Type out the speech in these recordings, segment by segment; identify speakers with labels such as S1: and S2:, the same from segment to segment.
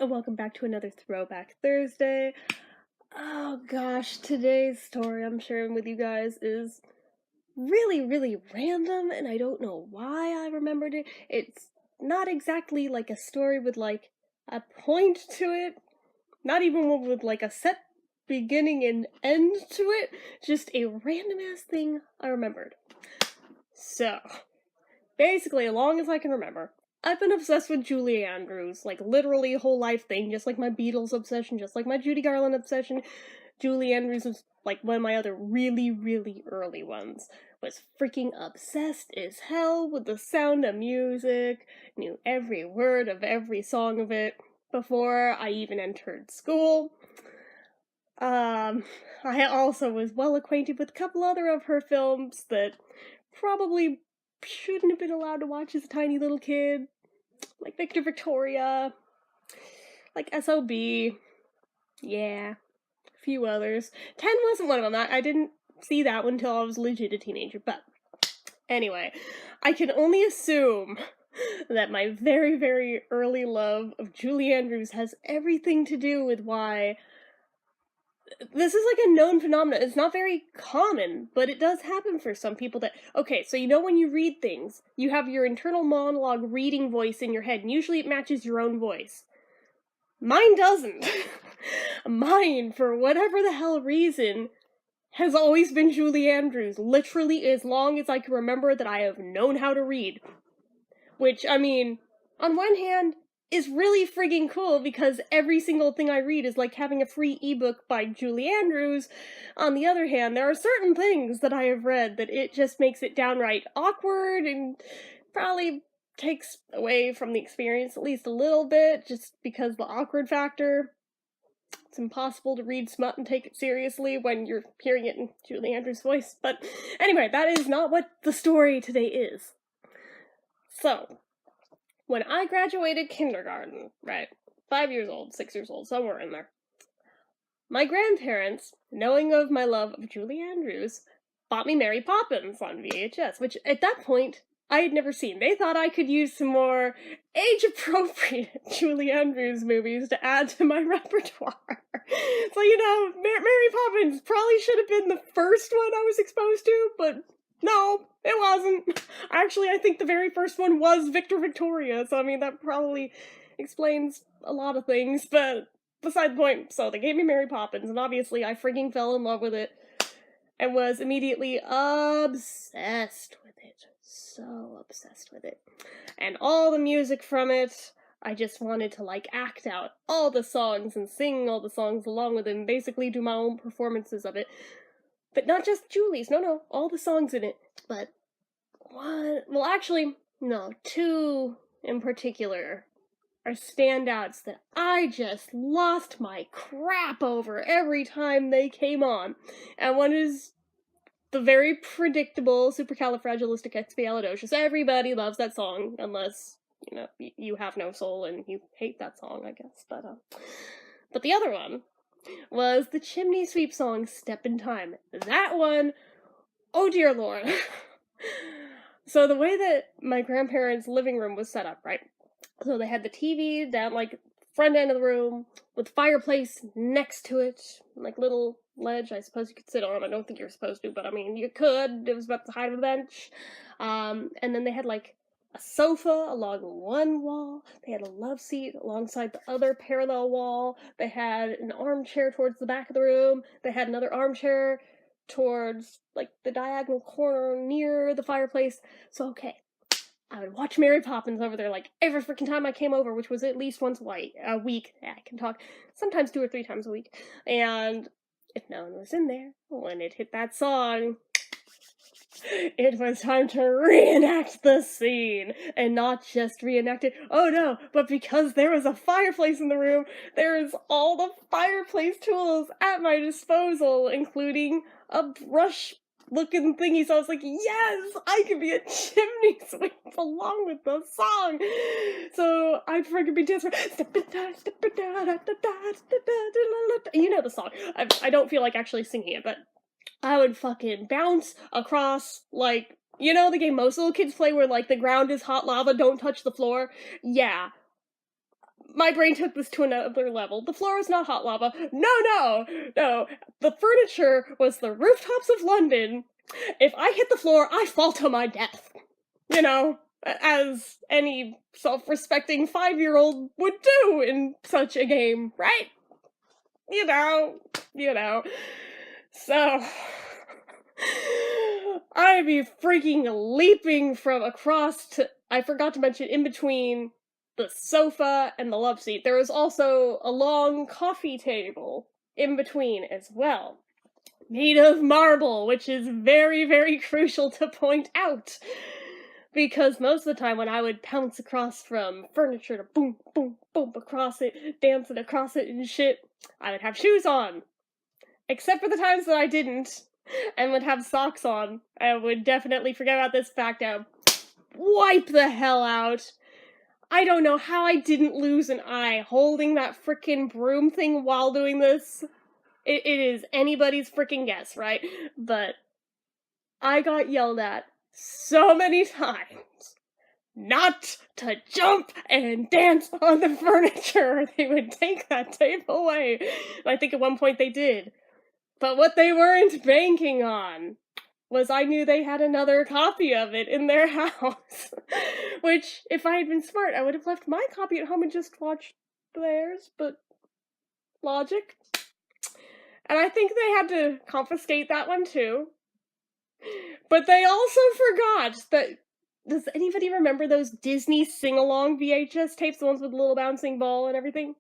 S1: and welcome back to another Throwback Thursday. Oh gosh, today's story I'm sharing with you guys is really random, and I don't know why I remembered it. It's not exactly like a story with like a point to it, not even one with like a set beginning and end to it, just a random ass thing I remembered. So, basically, as long as I can remember, I've been obsessed with Julie Andrews, like literally a whole life thing, just like my Beatles obsession, just like my Judy Garland obsession. Julie Andrews was like one of my other really early ones. Was freaking obsessed as hell with the Sound of Music, knew every word of every song of it before I even entered school. I also was well acquainted with a couple other of her films that probably shouldn't have been allowed to watch as a tiny little kid, like Victor Victoria, like S.O.B., yeah, a few others. 10 wasn't one of them. I didn't see that one until I was legit a teenager, but anyway, I can only assume that my very early love of Julie Andrews has everything to do with why this is like a known phenomenon. It's not very common, but it does happen for some people that, okay, so you know when you read things, you have your internal monologue reading voice in your head, and usually it matches your own voice. Mine doesn't. Mine, for whatever the hell reason, has always been Julie Andrews, literally as long as I can remember that I have known how to read. Which, I mean, on one hand, is really friggin' cool because every single thing I read is like having a free ebook by Julie Andrews. On the other hand, there are certain things that I have read that it just makes it downright awkward and probably takes away from the experience at least a little bit, just because the awkward factor. It's impossible to read smut and take it seriously when you're hearing it in Julie Andrews' voice. But anyway, that is not what the story today is. So, when I graduated kindergarten, right, 5 years old, 6 years old, somewhere in there, my grandparents, knowing of my love of Julie Andrews, bought me Mary Poppins on VHS, which at that point I had never seen. They thought I could use some more age-appropriate Julie Andrews movies to add to my repertoire. So, you know, Mary Poppins probably should have been the first one I was exposed to, but no, it wasn't. Actually, I think the very first one was Victor Victoria, so I mean, that probably explains a lot of things, but beside the point. So they gave me Mary Poppins, and obviously I freaking fell in love with it, and was immediately obsessed with it. So obsessed with it. And all the music from it, I just wanted to, like, act out all the songs and sing all the songs along with it, and basically do my own performances of it. But not just Julie's, no, all the songs in it. But one, well actually, no, two in particular are standouts that I just lost my crap over every time they came on. And one is the very predictable Supercalifragilisticexpialidocious. Everybody loves that song, unless, you know, you have no soul and you hate that song, I guess. But the other one was the Chimney Sweep song, Step in Time. That one, oh dear lord. So the way that my grandparents' living room was set up, right? So they had the TV down, like, front end of the room, with fireplace next to it, like little ledge I suppose you could sit on. I don't think you're supposed to, but I mean, you could. It was about the height of a bench. And then they had, like, a sofa along one wall. They had a love seat alongside the other parallel wall. They had an armchair towards the back of the room. They had another armchair towards, like, the diagonal corner near the fireplace. So, okay, I would watch Mary Poppins over there, like, every freaking time I came over, which was at least once a week. Yeah, I can talk. Sometimes 2 or 3 times a week. And if no one was in there, when it hit that song, it was time to reenact the scene. And not just reenact it, oh no, but because there was a fireplace in the room, there is all the fireplace tools at my disposal, including a brush looking thingy, so I was like, yes, I can be a chimney sweep along with the song. So I'd freaking be dancing. You know the song. I don't feel like actually singing it, but I would fucking bounce across, like, you know the game most little kids play where, like, the ground is hot lava, don't touch the floor? Yeah. my brain took this to another level. The floor was not hot lava. No. The furniture was the rooftops of London. If I hit the floor, I fall to my death. You know, as any self-respecting 5-year-old would do in such a game, right? You know. So, I'd be freaking leaping from across to, I forgot to mention, in between the sofa and the love seat. There was also a long coffee table in between as well, made of marble, which is very, very crucial to point out. Because most of the time when I would pounce across from furniture to boom, boom, boom across it, dancing across it and shit, I would have shoes on. Except for the times that I didn't, and would have socks on. I would definitely forget about this fact and wipe the hell out. I don't know how I didn't lose an eye holding that frickin' broom thing while doing this. It is anybody's frickin' guess, right? But I got yelled at so many times not to jump and dance on the furniture, or they would take that tape away. And I think at one point they did. But what they weren't banking on was I knew they had another copy of it in their house. Which, if I had been smart, I would have left my copy at home and just watched theirs, but logic. And I think they had to confiscate that one too. But they also forgot that, does anybody remember those Disney sing-along VHS tapes, the ones with the little bouncing ball and everything?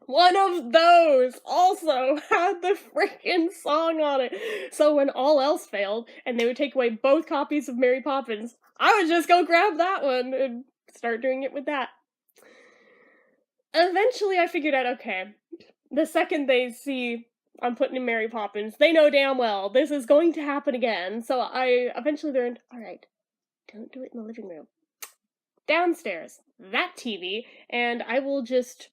S1: One of those also had the freaking song on it. So when all else failed, and they would take away both copies of Mary Poppins, I would just go grab that one and start doing it with that. Eventually I figured out, okay, the second they see I'm putting in Mary Poppins, they know damn well this is going to happen again. So I eventually learned, alright, don't do it in the living room. Downstairs, that TV, and I will just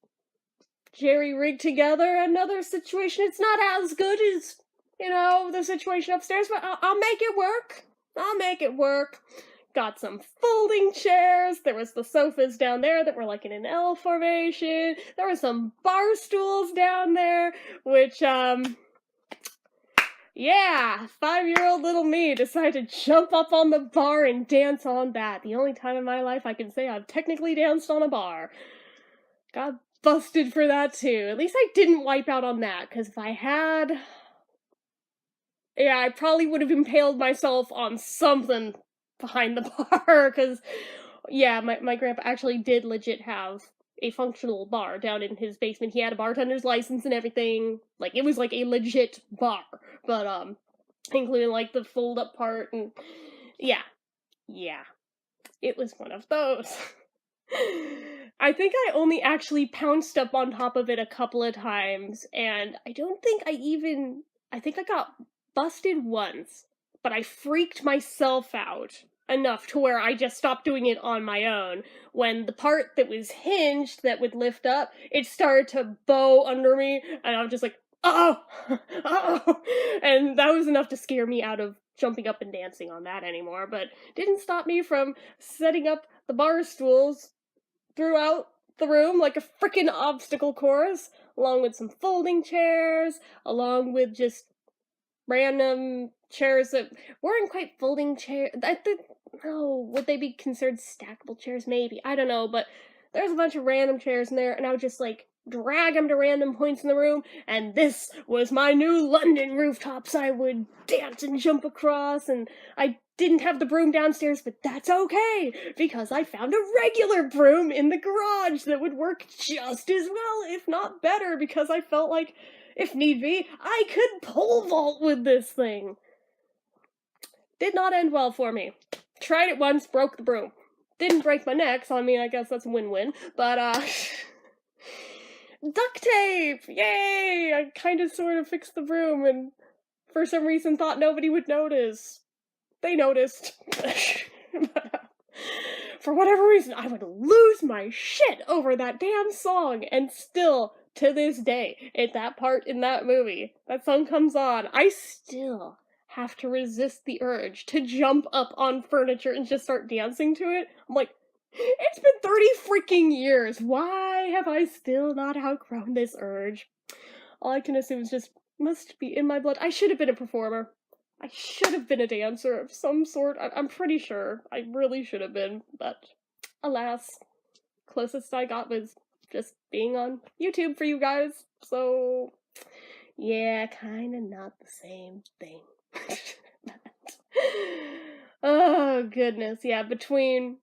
S1: jerry-rig together another situation. It's not as good as, the situation upstairs, but I'll make it work. Got some folding chairs. There was the sofas down there that were like in an L formation. There were some bar stools down there, which, 5-year-old little me decided to jump up on the bar and dance on that. The only time in my life I can say I've technically danced on a bar. Got busted for that too. At least I didn't wipe out on that, because if I had, I probably would have impaled myself on something behind the bar, because, my grandpa actually did legit have a functional bar down in his basement. He had a bartender's license and everything. Like, it was like a legit bar, but, including, like, the fold-up part, and, yeah. It was one of those. I think I only actually pounced up on top of it a couple of times, and I don't think I think I got busted once, but I freaked myself out enough to where I just stopped doing it on my own. When the part that was hinged that would lift up, it started to bow under me, and I was just like, uh-oh, and that was enough to scare me out of jumping up and dancing on that anymore, but didn't stop me from setting up the bar stools throughout the room like a frickin' obstacle course, along with some folding chairs, along with just random chairs that weren't quite folding chairs. Would they be considered stackable chairs? Maybe. I don't know, but there's a bunch of random chairs in there, and I would just, drag them to random points in the room, and this was my new London rooftops I would dance and jump across, and I didn't have the broom downstairs, but that's okay, because I found a regular broom in the garage that would work just as well, if not better, because I felt like, if need be, I could pole vault with this thing. Did not end well for me. Tried it once, broke the broom. Didn't break my neck, so I guess that's a win-win, but, duct tape! Yay! I kind of sort of fixed the broom, and for some reason thought nobody would notice. They noticed. For whatever reason, I would lose my shit over that damn song, and still, to this day, at that part in that movie, that song comes on, I still have to resist the urge to jump up on furniture and just start dancing to it. I'm like, It's been 30 freaking years. Why have I still not outgrown this urge? All I can assume is just must be in my blood. I should have been a performer. I should have been a dancer of some sort. I'm pretty sure. I really should have been, but alas, closest I got was just being on YouTube for you guys. So, yeah, kinda not the same thing. Oh, goodness. Yeah, between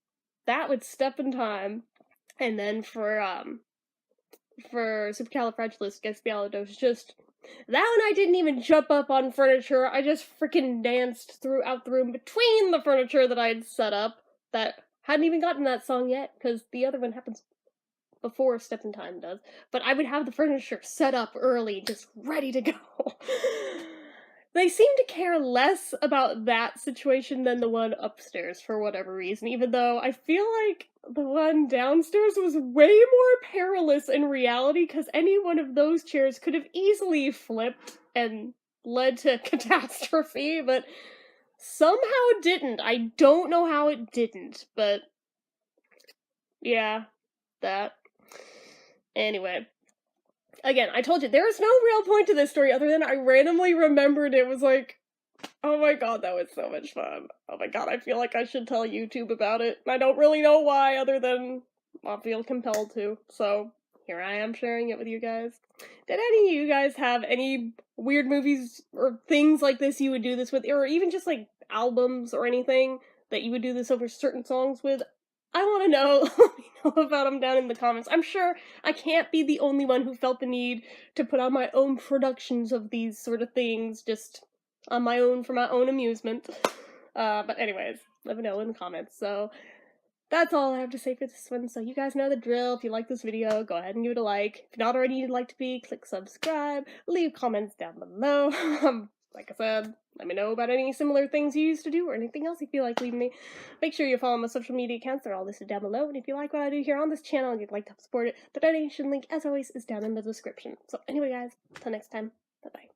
S1: that with Step in Time, and then for Supercalifragilisticexpialidocious, just that one I didn't even jump up on furniture. I just freaking danced throughout the room between the furniture that I'd set up that hadn't even gotten that song yet, because the other one happens before Step in Time does. But I would have the furniture set up early, just ready to go. They seem to care less about that situation than the one upstairs for whatever reason, even though I feel like the one downstairs was way more perilous in reality, because any one of those chairs could have easily flipped and led to catastrophe, but somehow didn't. I don't know how it didn't, but yeah, that. Anyway. Again, I told you, there is no real point to this story other than I randomly remembered it was like, oh my god, that was so much fun. Oh my god, I feel like I should tell YouTube about it. I don't really know why other than I feel compelled to. So, here I am sharing it with you guys. Did any of you guys have any weird movies or things like this you would do this with? Or even just like albums or anything that you would do this over certain songs with? I want to know. Let me know about them down in the comments. I'm sure I can't be the only one who felt the need to put on my own productions of these sort of things just on my own for my own amusement. But anyways, let me know in the comments. So that's all I have to say for this one. So you guys know the drill. If you like this video, go ahead and give it a like. If you're not already you'd like to be, click subscribe. Leave comments down below. Like I said, let me know about any similar things you used to do or anything else you feel like leaving me. Make sure you follow my social media accounts. They're all listed down below. And if you like what I do here on this channel and you'd like to help support it, the donation link, as always, is down in the description. So anyway, guys, until next time, bye-bye.